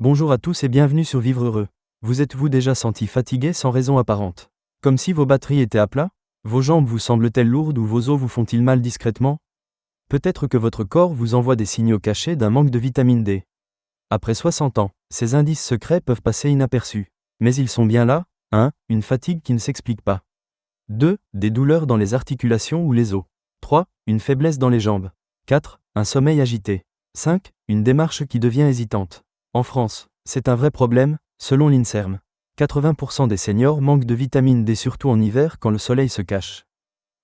Bonjour à tous et bienvenue sur Vivre Heureux. Vous êtes-vous déjà senti fatigué sans raison apparente? Comme si vos batteries étaient à plat? Vos jambes vous semblent-elles lourdes ou vos os vous font-ils mal discrètement? Peut-être que votre corps vous envoie des signaux cachés d'un manque de vitamine D. Après 60 ans, ces indices secrets peuvent passer inaperçus. Mais ils sont bien là. 1. Une fatigue qui ne s'explique pas. 2. Des douleurs dans les articulations ou les os. 3. Une faiblesse dans les jambes. 4. Un sommeil agité. 5. Une démarche qui devient hésitante. En France, c'est un vrai problème, selon l'INSERM. 80% des seniors manquent de vitamine D surtout en hiver quand le soleil se cache.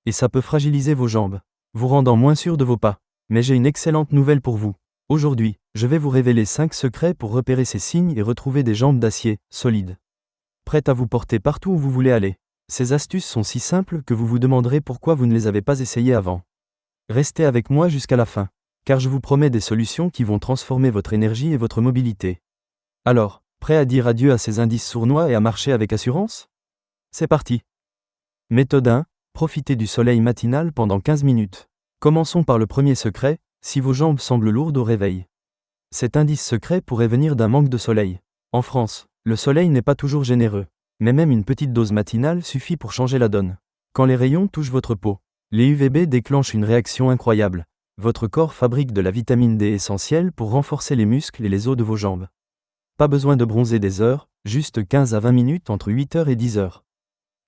Et ça peut fragiliser vos jambes, vous rendant moins sûr de vos pas. Mais j'ai une excellente nouvelle pour vous. Aujourd'hui, je vais vous révéler 5 secrets pour repérer ces signes et retrouver des jambes d'acier, solides. Prêtes à vous porter partout où vous voulez aller. Ces astuces sont si simples que vous vous demanderez pourquoi vous ne les avez pas essayées avant. Restez avec moi jusqu'à la fin, car je vous promets des solutions qui vont transformer votre énergie et votre mobilité. Alors, prêt à dire adieu à ces indices sournois et à marcher avec assurance? C'est parti. Méthode 1. Profitez du soleil matinal pendant 15 minutes. Commençons par le premier secret, si vos jambes semblent lourdes au réveil. Cet indice secret pourrait venir d'un manque de soleil. En France, le soleil n'est pas toujours généreux, mais même une petite dose matinale suffit pour changer la donne. Quand les rayons touchent votre peau, les UVB déclenchent une réaction incroyable. Votre corps fabrique de la vitamine D essentielle pour renforcer les muscles et les os de vos jambes. Pas besoin de bronzer des heures, juste 15 à 20 minutes entre 8h et 10h.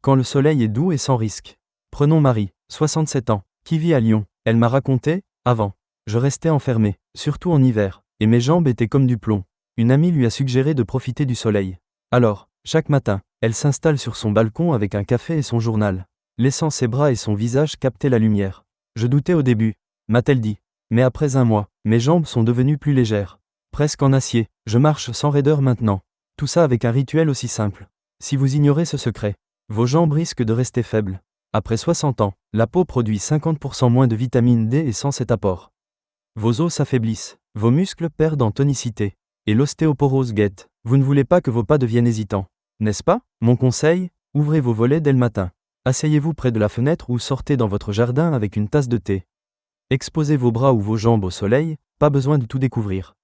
Quand le soleil est doux et sans risque. Prenons Marie, 67 ans, qui vit à Lyon. Elle m'a raconté, avant, je restais enfermé, surtout en hiver, et mes jambes étaient comme du plomb. Une amie lui a suggéré de profiter du soleil. Alors, chaque matin, elle s'installe sur son balcon avec un café et son journal, laissant ses bras et son visage capter la lumière. Je doutais au début, m'a-t-elle dit. Mais après un mois, mes jambes sont devenues plus légères. Presque en acier, je marche sans raideur maintenant. Tout ça avec un rituel aussi simple. Si vous ignorez ce secret, vos jambes risquent de rester faibles. Après 60 ans, la peau produit 50% moins de vitamine D et sans cet apport. Vos os s'affaiblissent, vos muscles perdent en tonicité, et l'ostéoporose guette. Vous ne voulez pas que vos pas deviennent hésitants, n'est-ce pas? Mon conseil, ouvrez vos volets dès le matin. Asseyez-vous près de la fenêtre ou sortez dans votre jardin avec une tasse de thé. Exposez vos bras ou vos jambes au soleil, pas besoin de tout découvrir.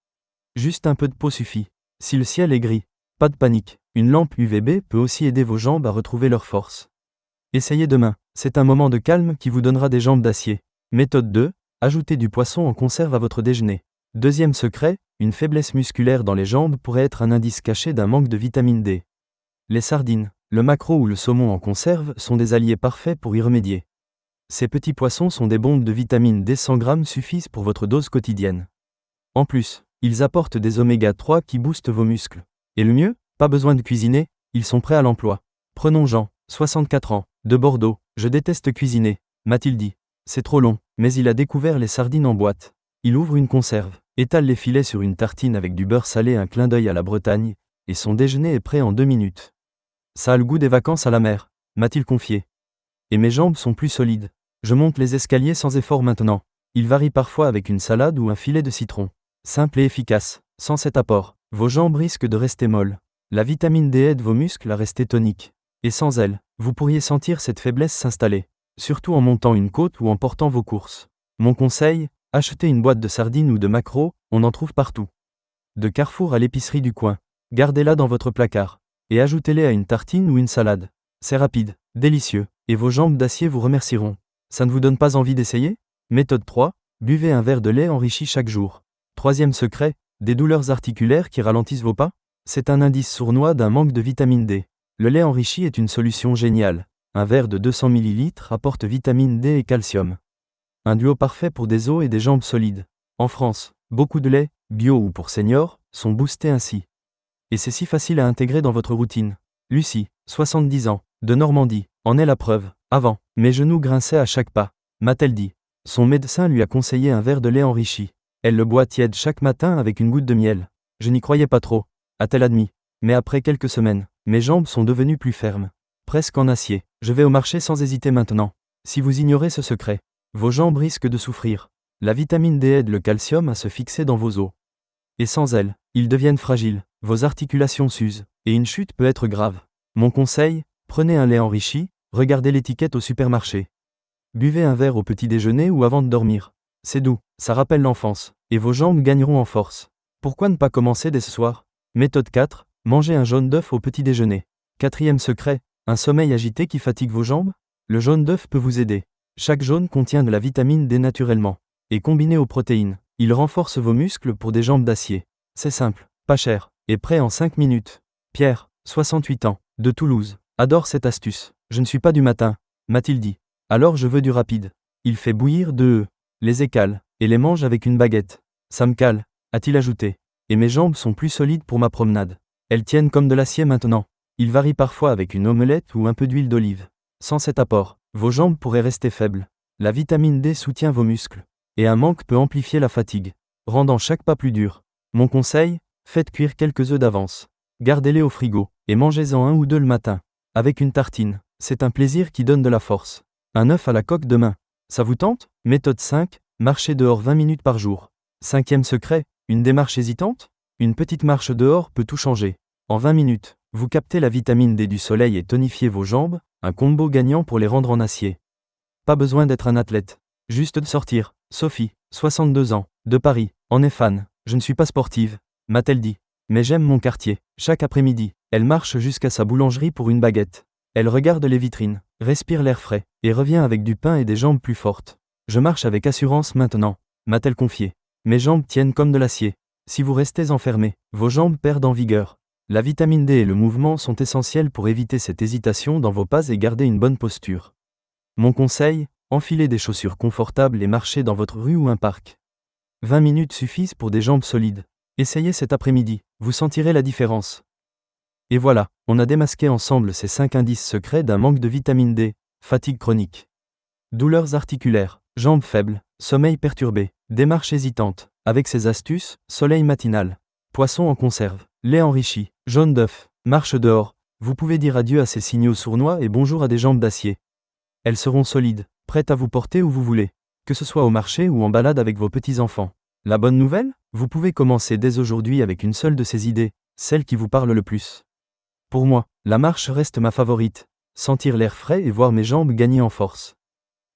Juste un peu de peau suffit. Si le ciel est gris, pas de panique, une lampe UVB peut aussi aider vos jambes à retrouver leur force. Essayez demain, c'est un moment de calme qui vous donnera des jambes d'acier. Méthode 2, ajoutez du poisson en conserve à votre déjeuner. Deuxième secret, une faiblesse musculaire dans les jambes pourrait être un indice caché d'un manque de vitamine D. Les sardines, le maquereau ou le saumon en conserve sont des alliés parfaits pour y remédier. Ces petits poissons sont des bombes de vitamine D, 100 grammes suffisent pour votre dose quotidienne. En plus, ils apportent des oméga 3 qui boostent vos muscles. Et le mieux, pas besoin de cuisiner, ils sont prêts à l'emploi. Prenons Jean, 64 ans, de Bordeaux. Je déteste cuisiner, m'a-t-il dit. C'est trop long, mais il a découvert les sardines en boîte. Il ouvre une conserve, étale les filets sur une tartine avec du beurre salé, un clin d'œil à la Bretagne, et son déjeuner est prêt en 2 minutes. Ça a le goût des vacances à la mer, m'a-t-il confié. Et mes jambes sont plus solides. Je monte les escaliers sans effort maintenant. Il varie parfois avec une salade ou un filet de citron. Simple et efficace. Sans cet apport, vos jambes risquent de rester molles. La vitamine D aide vos muscles à rester toniques. Et sans elle, vous pourriez sentir cette faiblesse s'installer. Surtout en montant une côte ou en portant vos courses. Mon conseil, achetez une boîte de sardines ou de maquereaux, on en trouve partout. De Carrefour à l'épicerie du coin. Gardez-la dans votre placard. Et ajoutez-les à une tartine ou une salade. C'est rapide, délicieux, et vos jambes d'acier vous remercieront. Ça ne vous donne pas envie d'essayer? Méthode 3, buvez un verre de lait enrichi chaque jour. Troisième secret, des douleurs articulaires qui ralentissent vos pas? C'est un indice sournois d'un manque de vitamine D. Le lait enrichi est une solution géniale. Un verre de 200 ml apporte vitamine D et calcium. Un duo parfait pour des os et des jambes solides. En France, beaucoup de lait, bio ou pour seniors, sont boostés ainsi. Et c'est si facile à intégrer dans votre routine. Lucie, 70 ans, de Normandie, en est la preuve. Avant, mes genoux grinçaient à chaque pas, m'a-t-elle dit. Son médecin lui a conseillé un verre de lait enrichi. Elle le boit tiède chaque matin avec une goutte de miel. Je n'y croyais pas trop, a-t-elle admis. Mais après quelques semaines, mes jambes sont devenues plus fermes. Presque en acier. Je vais au marché sans hésiter maintenant. Si vous ignorez ce secret, vos jambes risquent de souffrir. La vitamine D aide le calcium à se fixer dans vos os. Et sans elle, ils deviennent fragiles, vos articulations s'usent, et une chute peut être grave. Mon conseil, prenez un lait enrichi, regardez l'étiquette au supermarché. Buvez un verre au petit déjeuner ou avant de dormir. C'est doux, ça rappelle l'enfance, et vos jambes gagneront en force. Pourquoi ne pas commencer dès ce soir? Méthode 4. Mangez un jaune d'œuf au petit déjeuner. Quatrième secret. Un sommeil agité qui fatigue vos jambes? Le jaune d'œuf peut vous aider. Chaque jaune contient de la vitamine D naturellement. Et combiné aux protéines, il renforce vos muscles pour des jambes d'acier. C'est simple, pas cher, et prêt en 5 minutes. Pierre, 68 ans, de Toulouse, adore cette astuce. Je ne suis pas du matin, m'a-t-il dit. Alors je veux du rapide. Il fait bouillir 2 œufs, les écale, et les mange avec une baguette. Ça me cale, a-t-il ajouté. Et mes jambes sont plus solides pour ma promenade. Elles tiennent comme de l'acier maintenant. Il varie parfois avec une omelette ou un peu d'huile d'olive. Sans cet apport, vos jambes pourraient rester faibles. La vitamine D soutient vos muscles. Et un manque peut amplifier la fatigue, rendant chaque pas plus dur. Mon conseil, faites cuire quelques œufs d'avance. Gardez-les au frigo, et mangez-en 1 ou 2 le matin. Avec une tartine, c'est un plaisir qui donne de la force. Un œuf à la coque demain. Ça vous tente? Méthode 5, marchez dehors 20 minutes par jour. Cinquième secret, une démarche hésitante? Une petite marche dehors peut tout changer. En 20 minutes, vous captez la vitamine D du soleil et tonifiez vos jambes, un combo gagnant pour les rendre en acier. Pas besoin d'être un athlète. Juste de sortir. Sophie, 62 ans, de Paris, en est fan. Je ne suis pas sportive, m'a-t-elle dit. Mais j'aime mon quartier. Chaque après-midi, elle marche jusqu'à sa boulangerie pour une baguette. Elle regarde les vitrines, respire l'air frais, et revient avec du pain et des jambes plus fortes. Je marche avec assurance maintenant, m'a-t-elle confié. Mes jambes tiennent comme de l'acier. Si vous restez enfermé, vos jambes perdent en vigueur. La vitamine D et le mouvement sont essentiels pour éviter cette hésitation dans vos pas et garder une bonne posture. Mon conseil, enfilez des chaussures confortables et marchez dans votre rue ou un parc. 20 minutes suffisent pour des jambes solides. Essayez cet après-midi, vous sentirez la différence. Et voilà, on a démasqué ensemble ces 5 indices secrets d'un manque de vitamine D, fatigue chronique, douleurs articulaires, jambes faibles, sommeil perturbé, démarche hésitante. Avec ces astuces, soleil matinal, poisson en conserve, lait enrichi, jaune d'œuf, marche dehors, vous pouvez dire adieu à ces signaux sournois et bonjour à des jambes d'acier. Elles seront solides, prêtes à vous porter où vous voulez, que ce soit au marché ou en balade avec vos petits-enfants. La bonne nouvelle? Vous pouvez commencer dès aujourd'hui avec une seule de ces idées, celle qui vous parle le plus. Pour moi, la marche reste ma favorite. Sentir l'air frais et voir mes jambes gagner en force.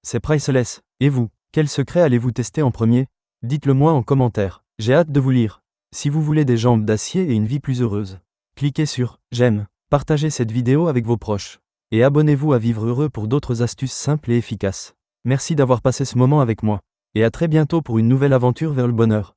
C'est priceless. Et vous, quel secret allez-vous tester en premier? Dites-le moi en commentaire. J'ai hâte de vous lire. Si vous voulez des jambes d'acier et une vie plus heureuse, cliquez sur « J'aime », partagez cette vidéo avec vos proches. Et abonnez-vous à Vivre Heureux pour d'autres astuces simples et efficaces. Merci d'avoir passé ce moment avec moi. Et à très bientôt pour une nouvelle aventure vers le bonheur.